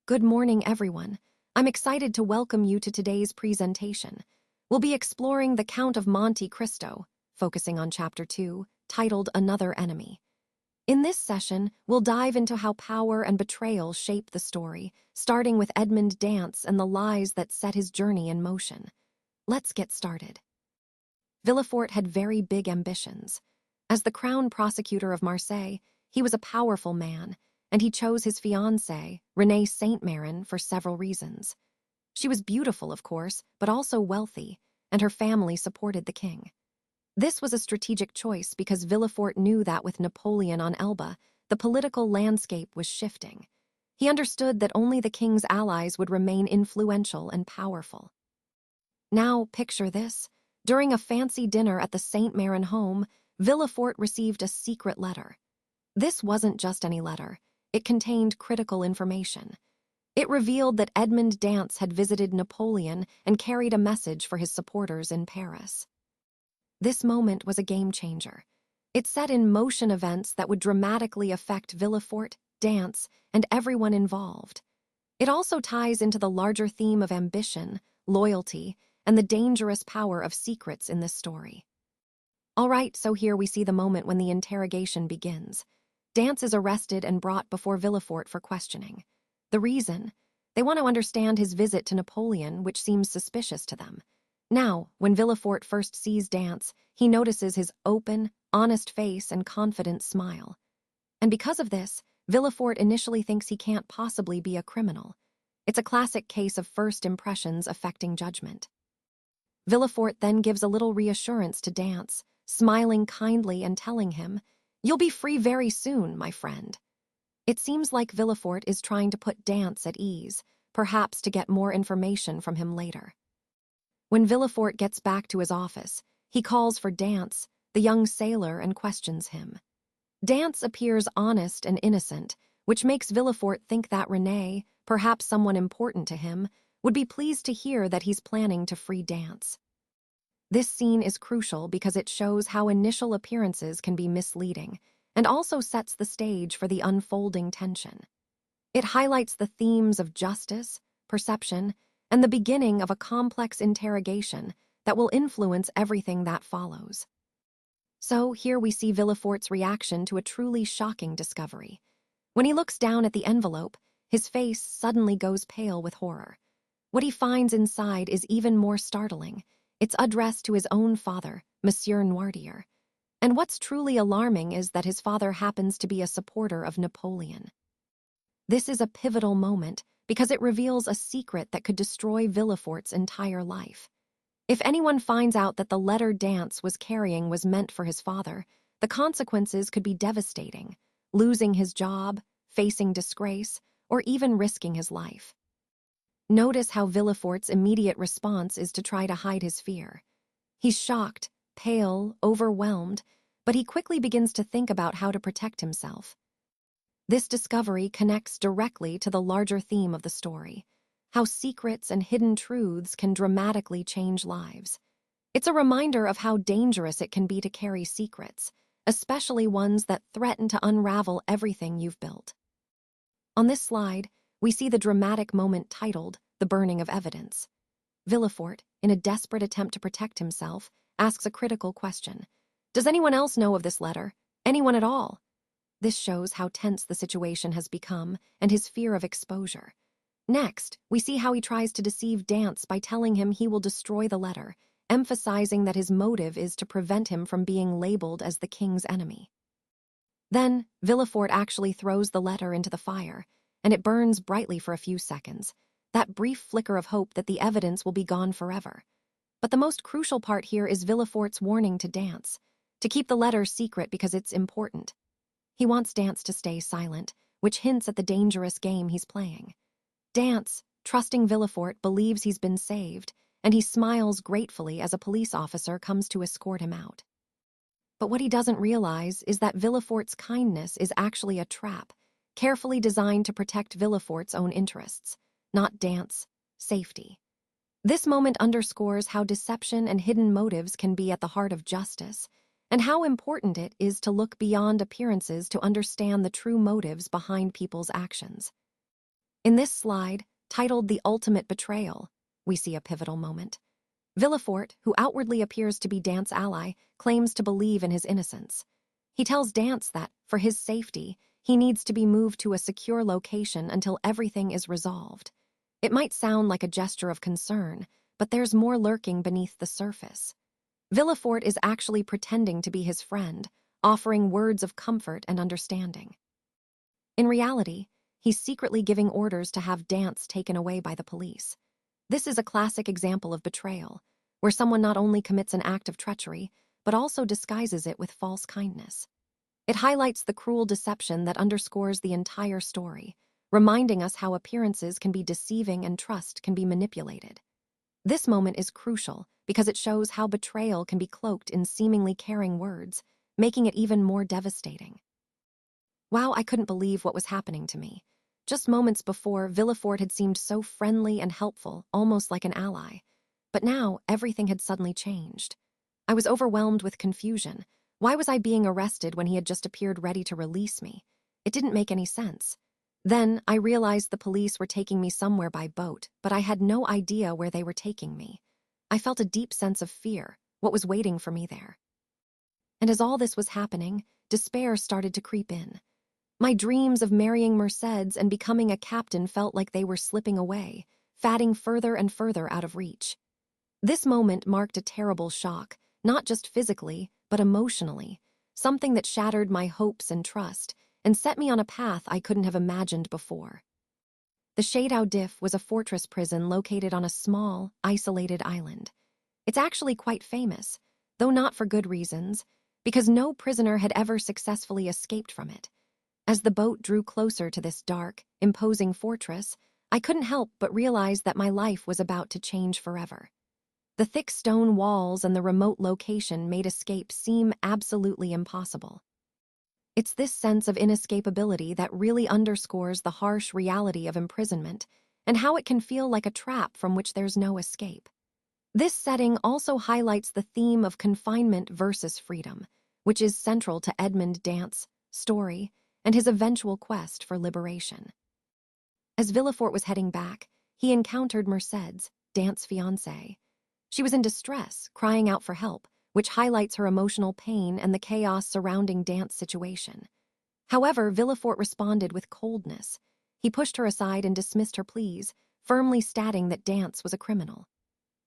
Good morning, everyone. I'm excited to welcome you to today's presentation. We'll be exploring the Count of Monte Cristo, focusing on Chapter 2, titled Another Enemy. In this session, we'll dive into how power and betrayal shape the story, starting with Edmond Dantès and the lies that set his journey in motion. Let's get started. Villefort had very big ambitions. As the crown prosecutor of Marseille, he was a powerful man, and he chose his fiancée, Renée Saint-Méran, for several reasons. She was beautiful, of course, but also wealthy, and her family supported the king. This was a strategic choice because Villefort knew that with Napoleon on Elba, the political landscape was shifting. He understood that only the king's allies would remain influential and powerful. Now, picture this. During a fancy dinner at the Saint-Méran home, Villefort received a secret letter. This wasn't just any letter. It contained critical information. It revealed that Edmond Dantès had visited Napoleon and carried a message for his supporters in Paris. This moment was a game-changer. It set in motion events that would dramatically affect Villefort, Dantès, and everyone involved. It also ties into the larger theme of ambition, loyalty, and the dangerous power of secrets in this story. All right, so here we see the moment when the interrogation begins. Dantès is arrested and brought before Villefort for questioning. The reason? They want to understand his visit to Napoleon, which seems suspicious to them. Now, when Villefort first sees Dantès, he notices his open, honest face and confident smile. And because of this, Villefort initially thinks he can't possibly be a criminal. It's a classic case of first impressions affecting judgment. Villefort then gives a little reassurance to Dantès, smiling kindly and telling him, "You'll be free very soon, my friend." It seems like Villefort is trying to put Dantès at ease, perhaps to get more information from him later. When Villefort gets back to his office, he calls for Dantès, the young sailor, and questions him. Dantès appears honest and innocent, which makes Villefort think that Renée, perhaps someone important to him, would be pleased to hear that he's planning to free Dantès. This scene is crucial because it shows how initial appearances can be misleading and also sets the stage for the unfolding tension. It highlights the themes of justice, perception, and the beginning of a complex interrogation that will influence everything that follows. So here we see Villefort's reaction to a truly shocking discovery. When he looks down at the envelope, his face suddenly goes pale with horror. What he finds inside is even more startling. It's addressed to his own father, Monsieur Noirtier. And what's truly alarming is that his father happens to be a supporter of Napoleon. This is a pivotal moment because it reveals a secret that could destroy Villefort's entire life. If anyone finds out that the letter Dantès was carrying was meant for his father, the consequences could be devastating, losing his job, facing disgrace, or even risking his life. Notice how Villefort's immediate response is to try to hide his fear. He's shocked, pale, overwhelmed, but he quickly begins to think about how to protect himself. This discovery connects directly to the larger theme of the story, how secrets and hidden truths can dramatically change lives. It's a reminder of how dangerous it can be to carry secrets, especially ones that threaten to unravel everything you've built. On this slide, we see the dramatic moment titled "The Burning of Evidence." Villefort, in a desperate attempt to protect himself, asks a critical question. Does anyone else know of this letter? Anyone at all? This shows how tense the situation has become and his fear of exposure. Next, we see how he tries to deceive Dantès by telling him he will destroy the letter, emphasizing that his motive is to prevent him from being labeled as the king's enemy. Then, Villefort actually throws the letter into the fire, and it burns brightly for a few seconds, that brief flicker of hope that the evidence will be gone forever. But the most crucial part here is Villefort's warning to Dantès, to keep the letter secret because it's important. He wants Dantès to stay silent, which hints at the dangerous game he's playing. Dantès, trusting Villefort, believes he's been saved, and he smiles gratefully as a police officer comes to escort him out. But what he doesn't realize is that Villefort's kindness is actually a trap, carefully designed to protect Villefort's own interests, not Dantès' safety. This moment underscores how deception and hidden motives can be at the heart of justice, and how important it is to look beyond appearances to understand the true motives behind people's actions. In this slide, titled The Ultimate Betrayal, we see a pivotal moment. Villefort, who outwardly appears to be Dance's ally, claims to believe in his innocence. He tells Dance that, for his safety, he needs to be moved to a secure location until everything is resolved. It might sound like a gesture of concern, but there's more lurking beneath the surface. Villefort is actually pretending to be his friend, offering words of comfort and understanding. In reality, he's secretly giving orders to have Dance taken away by the police. This is a classic example of betrayal, where someone not only commits an act of treachery, but also disguises it with false kindness. It highlights the cruel deception that underscores the entire story, reminding us how appearances can be deceiving and trust can be manipulated. This moment is crucial because it shows how betrayal can be cloaked in seemingly caring words, making it even more devastating. Wow, I couldn't believe what was happening to me. Just moments before, Villefort had seemed so friendly and helpful, almost like an ally. But now, everything had suddenly changed. I was overwhelmed with confusion. Why was I being arrested when he had just appeared ready to release me? It didn't make any sense. Then, I realized the police were taking me somewhere by boat, but I had no idea where they were taking me. I felt a deep sense of fear, what was waiting for me there. And as all this was happening, despair started to creep in. My dreams of marrying Mercedes and becoming a captain felt like they were slipping away, fading further and further out of reach. This moment marked a terrible shock, not just physically, but emotionally, something that shattered my hopes and trust, and set me on a path I couldn't have imagined before. The Château d'If was a fortress prison located on a small, isolated island. It's actually quite famous, though not for good reasons, because no prisoner had ever successfully escaped from it. As the boat drew closer to this dark, imposing fortress, I couldn't help but realize that my life was about to change forever. The thick stone walls and the remote location made escape seem absolutely impossible. It's this sense of inescapability that really underscores the harsh reality of imprisonment and how it can feel like a trap from which there's no escape. This setting also highlights the theme of confinement versus freedom, which is central to Edmond Dantès' story and his eventual quest for liberation. As Villefort was heading back, he encountered Mercedes, Dantès' fiancée. She was in distress, crying out for help, which highlights her emotional pain and the chaos surrounding Dantès' situation. However, Villefort responded with coldness. He pushed her aside and dismissed her pleas, firmly stating that Dantès was a criminal.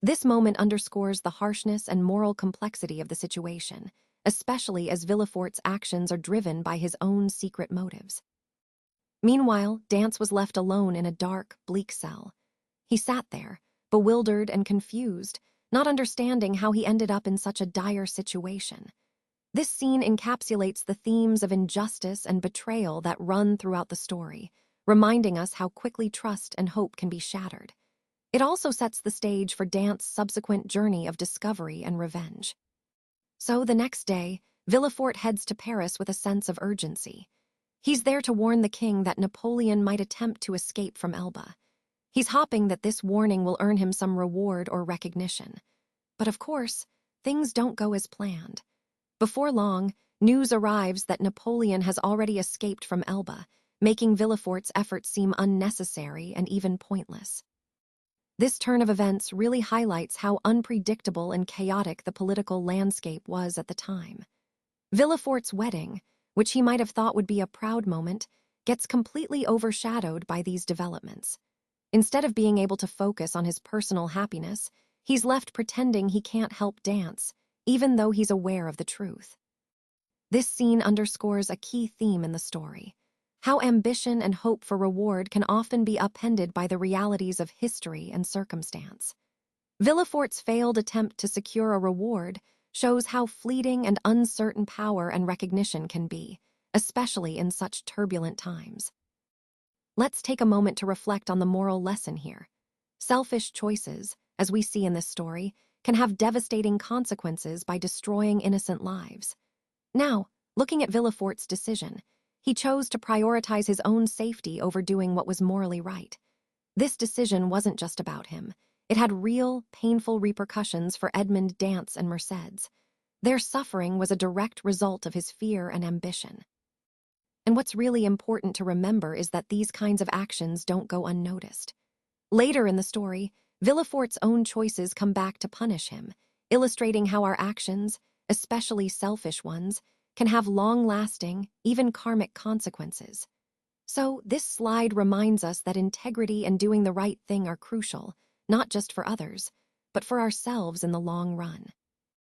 This moment underscores the harshness and moral complexity of the situation, especially as Villefort's actions are driven by his own secret motives. Meanwhile, Dantès was left alone in a dark, bleak cell. He sat there, bewildered and confused, not understanding how he ended up in such a dire situation. This scene encapsulates the themes of injustice and betrayal that run throughout the story, reminding us how quickly trust and hope can be shattered. It also sets the stage for Dantès' subsequent journey of discovery and revenge. So the next day, Villefort heads to Paris with a sense of urgency. He's there to warn the king that Napoleon might attempt to escape from Elba. He's hoping that this warning will earn him some reward or recognition. But of course, things don't go as planned. Before long, news arrives that Napoleon has already escaped from Elba, making Villefort's efforts seem unnecessary and even pointless. This turn of events really highlights how unpredictable and chaotic the political landscape was at the time. Villefort's wedding, which he might have thought would be a proud moment, gets completely overshadowed by these developments. Instead of being able to focus on his personal happiness, he's left pretending he can't help Dantès, even though he's aware of the truth. This scene underscores a key theme in the story: how ambition and hope for reward can often be upended by the realities of history and circumstance. Villefort's failed attempt to secure a reward shows how fleeting and uncertain power and recognition can be, especially in such turbulent times. Let's take a moment to reflect on the moral lesson here. Selfish choices, as we see in this story, can have devastating consequences by destroying innocent lives. Now, looking at Villefort's decision, he chose to prioritize his own safety over doing what was morally right. This decision wasn't just about him. It had real, painful repercussions for Edmond Dantès and Mercedes. Their suffering was a direct result of his fear and ambition. And what's really important to remember is that these kinds of actions don't go unnoticed. Later in the story, Villefort's own choices come back to punish him, illustrating how our actions, especially selfish ones, can have long-lasting, even karmic consequences. So, this slide reminds us that integrity and doing the right thing are crucial, not just for others, but for ourselves in the long run.